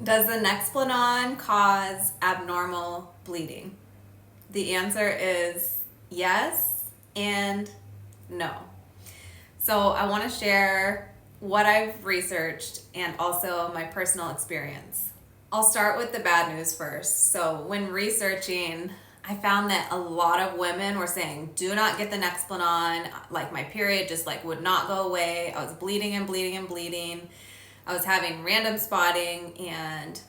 Does the Nexplanon cause abnormal bleeding? The answer is yes and no. So I want to share what I've researched and also my personal experience. I'll start with the bad news first. So when researching, I found that a lot of women were saying, do not get the Nexplanon. Like my period just like would not go away. I was bleeding and bleeding and bleeding. I was having random spotting and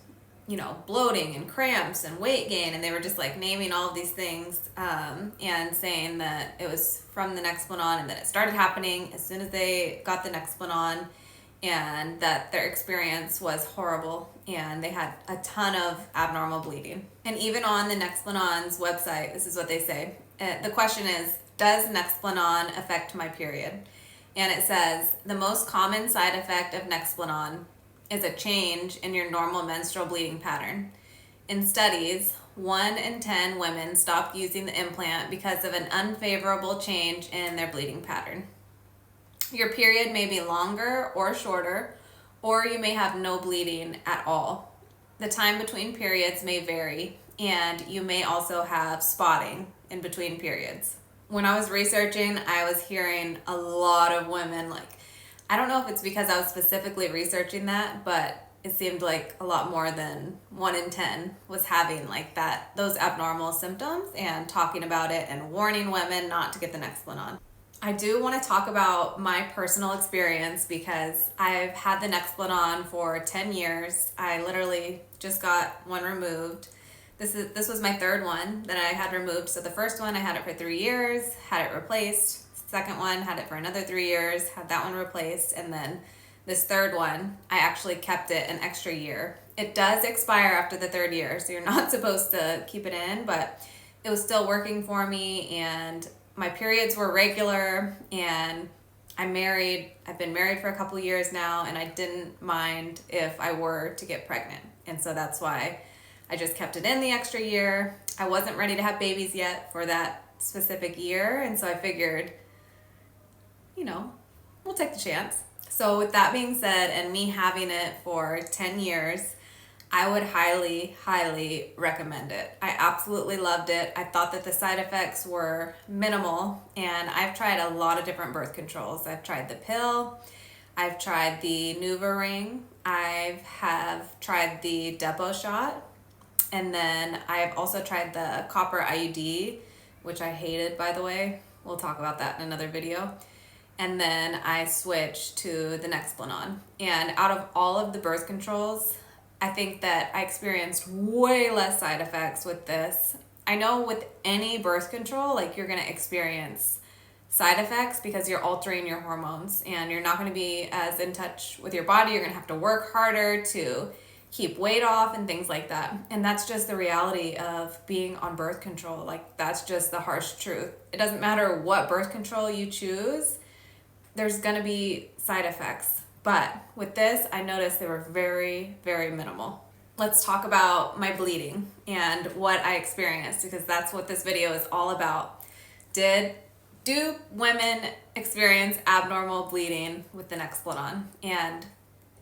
bloating and cramps and weight gain, and they were just like naming all of these things and saying that it was from the Nexplanon, and that it started happening as soon as they got the Nexplanon, and that their experience was horrible and they had a ton of abnormal bleeding. And even on the Nexplanon's website, this is what they say. The question is, does Nexplanon affect my period? And it says, the most common side effect of Nexplanon is a change in your normal menstrual bleeding pattern. In studies, 1 in 10 women stopped using the implant because of an unfavorable change in their bleeding pattern. Your period may be longer or shorter, or you may have no bleeding at all. The time between periods may vary, and you may also have spotting in between periods. When I was researching, I was hearing a lot of women, like, I don't know if it's because I was specifically researching that, but it seemed like a lot more than 1 in 10 was having like that, those abnormal symptoms, and talking about it and warning women not to get the Nexplanon. I do want to talk about my personal experience because I've had the Nexplanon for 10 years. I literally just got one removed. This was my third one that I had removed. So the first one, I had it for 3 years, had it replaced. Second one, had it for another 3 years, had that one replaced. And then this third one, I actually kept it an extra year. It does expire after the 3rd year, so you're not supposed to keep it in, but it was still working for me, and my periods were regular, and I've been married for a couple years now, and I didn't mind if I were to get pregnant. And so that's why I just kept it in the extra year. I wasn't ready to have babies yet for that specific year, and so I figured, we'll take the chance. So with that being said, and me having it for 10 years, I would highly, highly recommend it. I absolutely loved it. I thought that the side effects were minimal, and I've tried a lot of different birth controls. I've tried the pill, I've tried the NuvaRing, I have tried the Depo shot, and then I've also tried the copper IUD, which I hated, by the way. We'll talk about that in another video. And then I switched to the Nexplanon. And out of all of the birth controls, I think that I experienced way less side effects with this. I know with any birth control, like, you're going to experience side effects because you're altering your hormones and you're not going to be as in touch with your body. You're going to have to work harder to keep weight off and things like that. And that's just the reality of being on birth control. Like, that's just the harsh truth. It doesn't matter what birth control you choose, there's going to be side effects. But with this, I noticed they were very, very minimal. Let's talk about my bleeding and what I experienced, because that's what this video is all about. Do women experience abnormal bleeding with the Nexplanon? And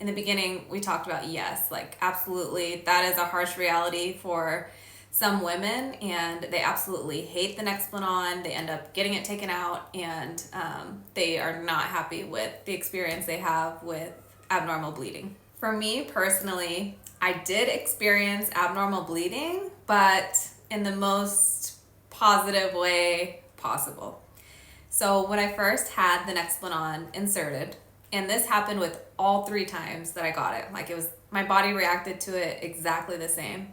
in the beginning, we talked about yes, like, absolutely, that is a harsh reality for some women, and they absolutely hate the Nexplanon. They end up getting it taken out, and they are not happy with the experience they have with abnormal bleeding. For me personally, I did experience abnormal bleeding, but in the most positive way possible. So when I first had the Nexplanon inserted, and this happened with all 3 times that I got it, like, it was, my body reacted to it exactly the same.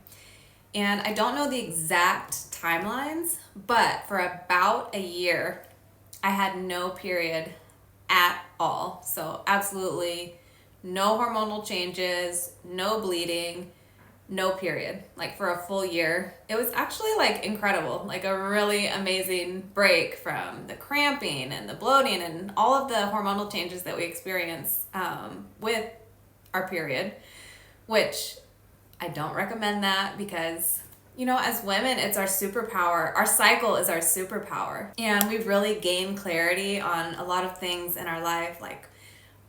And I don't know the exact timelines, but for about a year, I had no period at all. So absolutely no hormonal changes, no bleeding, no period, like, for a full year. It was actually, like, incredible, like a really amazing break from the cramping and the bloating and all of the hormonal changes that we experience with our period, which I don't recommend that because, as women, it's our superpower. Our cycle is our superpower. And we really gain clarity on a lot of things in our life, like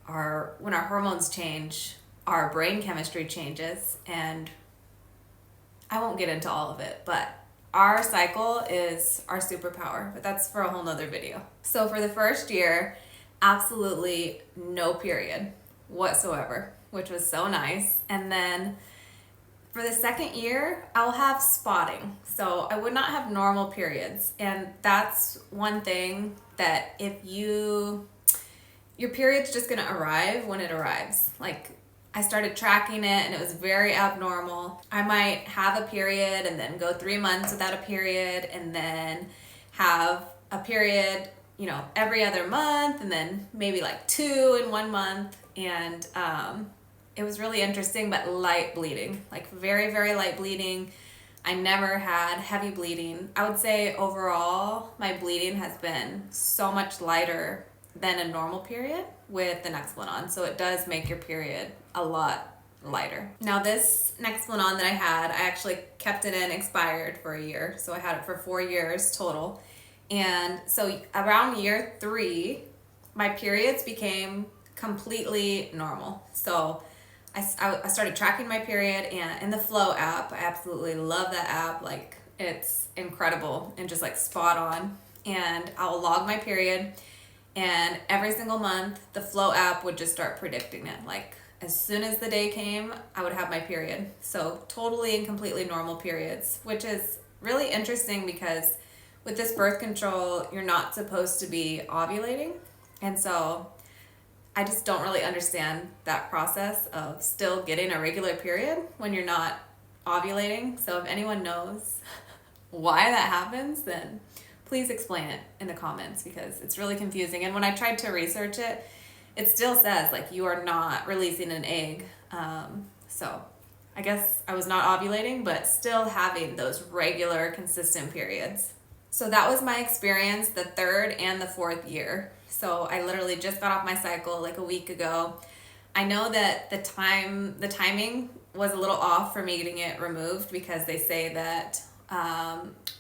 when our hormones change, our brain chemistry changes, and I won't get into all of it, but our cycle is our superpower, but that's for a whole nother video. So for the first year, absolutely no period whatsoever, which was so nice. And then for the second year, I'll have spotting. So I would not have normal periods. And that's one thing that your period's just gonna arrive when it arrives. Like, I started tracking it and it was very abnormal. I might have a period and then go 3 months without a period, and then have a period, every other month, and then maybe like 2 in 1 month. And it was really interesting, but light bleeding, like very, very light bleeding. I never had heavy bleeding. I would say overall, my bleeding has been so much lighter than a normal period with the Nexplanon. So it does make your period a lot lighter. Now this Nexplanon that I had, I actually kept it in expired for a year. So I had it for 4 years total. And so around year 3, my periods became completely normal. So I started tracking my period, and in the Flow app, I absolutely love that app. Like, it's incredible and just like spot on. And I'll log my period, and every single month the Flow app would just start predicting it. Like, as soon as the day came, I would have my period. So totally and completely normal periods, which is really interesting because with this birth control, you're not supposed to be ovulating. And so I just don't really understand that process of still getting a regular period when you're not ovulating. So if anyone knows why that happens, then please explain it in the comments, because it's really confusing. And when I tried to research it, it still says like you are not releasing an egg. So I guess I was not ovulating, but still having those regular, consistent periods. So that was my experience the 3rd and the 4th year. So I literally just got off my cycle like a week ago. I know that the timing was a little off for me getting it removed, because they say that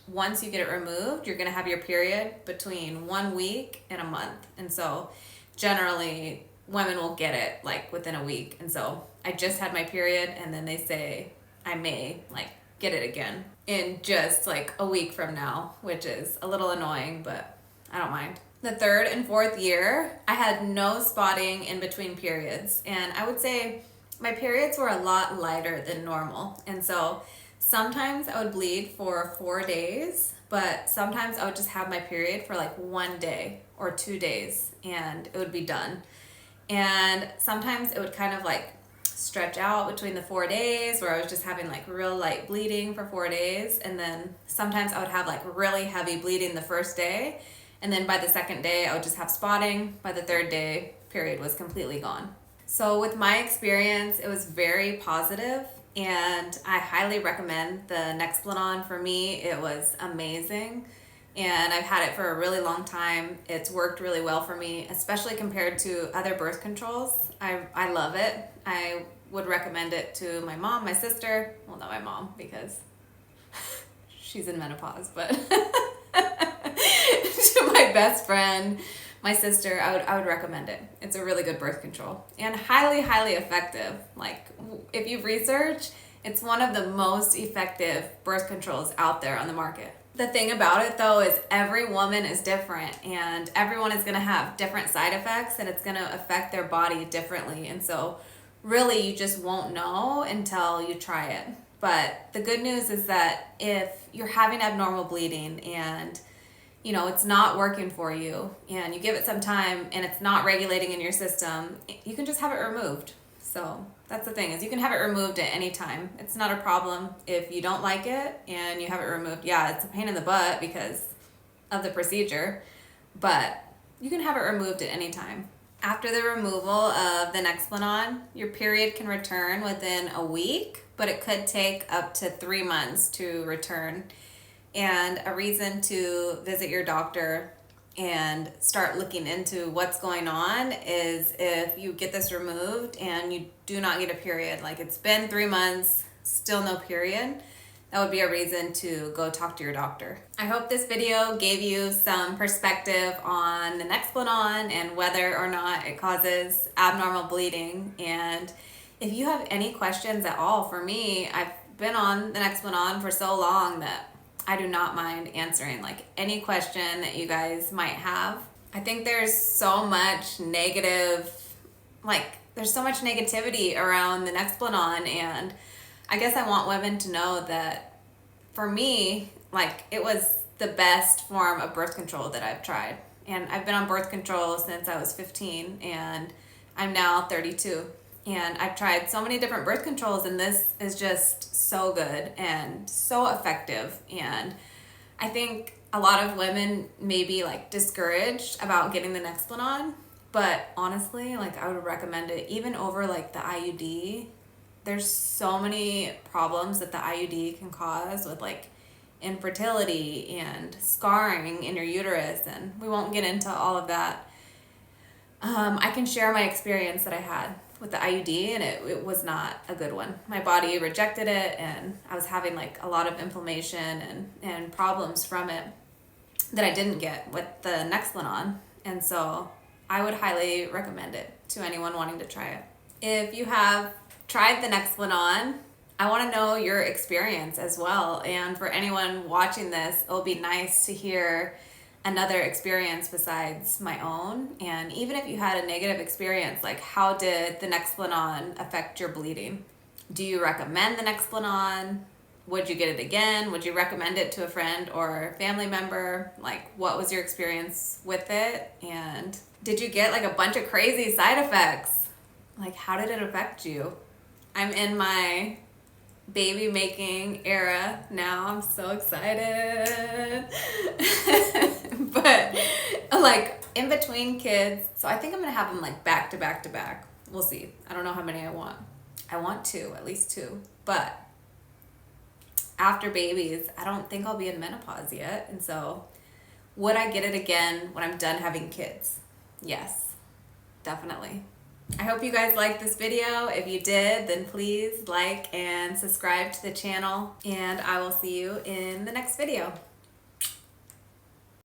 once you get it removed, you're gonna have your period between 1 week and a month. And so generally women will get it like within a week. And so I just had my period, and then they say I may like get it again in just like a week from now, which is a little annoying, but I don't mind. The 3rd and 4th year, I had no spotting in between periods. And I would say my periods were a lot lighter than normal. And so sometimes I would bleed for 4 days, but sometimes I would just have my period for like 1 day or 2 days, and it would be done. And sometimes it would kind of like stretch out between the 4 days where I was just having like real light bleeding for 4 days. And then sometimes I would have like really heavy bleeding the first day. And then by the second day, I would just have spotting. By the 3rd day, period was completely gone. So with my experience, it was very positive, and I highly recommend the Nexplanon. For me, it was amazing, and I've had it for a really long time. It's worked really well for me, especially compared to other birth controls. I love it. I would recommend it to my mom, my sister. Well, not my mom, because she's in menopause, but to my best friend, my sister, I would recommend it. It's a really good birth control and highly, highly effective. Like, if you've researched, it's one of the most effective birth controls out there on the market. The thing about it though is every woman is different, and everyone is gonna have different side effects, and it's gonna affect their body differently. And so really you just won't know until you try it. But the good news is that if you're having abnormal bleeding and it's not working for you, and you give it some time and it's not regulating in your system, you can just have it removed. So that's the thing, is you can have it removed at any time. It's not a problem if you don't like it and you have it removed. Yeah, it's a pain in the butt because of the procedure, but you can have it removed at any time. After the removal of the Nexplanon, your period can return within a week, but it could take up to 3 months to return. And a reason to visit your doctor and start looking into what's going on is if you get this removed and you do not get a period, like it's been 3 months, still no period, that would be a reason to go talk to your doctor. I hope this video gave you some perspective on the Nexplanon and whether or not it causes abnormal bleeding. And If you have any questions at all for me, I've been on the Nexplanon for so long that I do not mind answering like any question that you guys might have. I think there's so much there's so much negativity around the Nexplanon, and I guess I want women to know that for me, like, it was the best form of birth control that I've tried. And I've been on birth control since I was 15, and I'm now 32. And I've tried so many different birth controls, and this is just so good and so effective. And I think a lot of women may be like discouraged about getting the Nexplanon, but honestly, like, I would recommend it even over like the IUD. There's so many problems that the IUD can cause with like infertility and scarring in your uterus, and we won't get into all of that. I can share my experience that I had with the IUD, and it was not a good one. My body rejected it, and I was having like a lot of inflammation and problems from it that I didn't get with the Nexplanon. And so I would highly recommend it to anyone wanting to try it. If you have tried the Nexplanon, I want to know your experience as well. And for anyone watching this, it'll be nice to hear another experience besides my own. And even if you had a negative experience, like, how did the Nexplanon affect your bleeding? Do you recommend the Nexplanon? Would you get it again? Would you recommend it to a friend or family member? Like, what was your experience with it? And did you get like a bunch of crazy side effects? Like, how did it affect you? I'm in my baby making era now. I'm so excited. But like, in between kids, so I think I'm gonna have them like back to back to back. We'll see. I don't know how many I want. I want two, at least two. But after babies, I don't think I'll be in menopause yet. And so would I get it again when I'm done having kids? Yes, definitely. I hope you guys liked this video. If you did, then please like and subscribe to the channel, and I will see you in the next video.